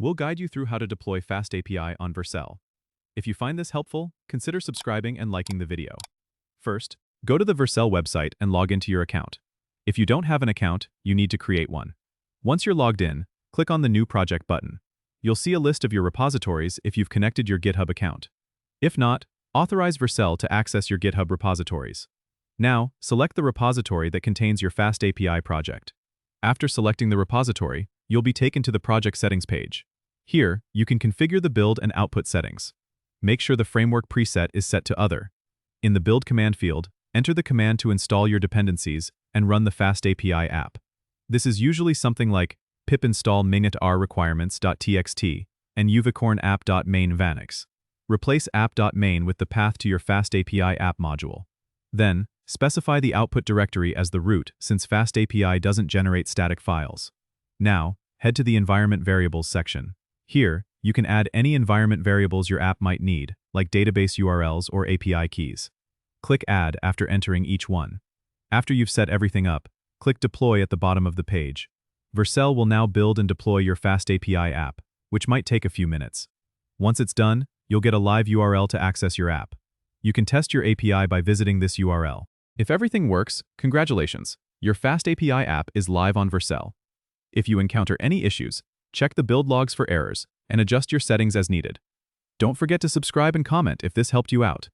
we'll guide you through how to deploy Fast API on Vercel. If you find this helpful, consider subscribing and liking the video. First, go to the Vercel website and log into your account. If you don't have an account, you need to create one. Once you're logged in, click on the New Project button. You'll see a list of your repositories if you've connected your GitHub account. If not, authorize Vercel to access your GitHub repositories. Now, select the repository that contains your Fast API project. After selecting the repository, you'll be taken to the project settings page. Here, you can configure the build and output settings. Make sure the framework preset is set to Other. In the Build command field, enter the command to install your dependencies and run the Fast API app. This is usually something like pip install mainnet.r requirements.txt and uvicorn app.main vanix. Replace app.main with the path to your Fast API app module. Then, specify the output directory as the root since Fast API doesn't generate static files. Now, head to the Environment Variables section. Here, you can add any environment variables your app might need, like database URLs or API keys. Click Add after entering each one. After you've set everything up, click Deploy at the bottom of the page. Vercel will now build and deploy your Fast API app, which might take a few minutes. Once it's done, you'll get a live URL to access your app. You can test your API by visiting this URL. If everything works, congratulations, your Fast API app is live on Vercel. If you encounter any issues, check the build logs for errors and adjust your settings as needed. Don't forget to subscribe and comment if this helped you out.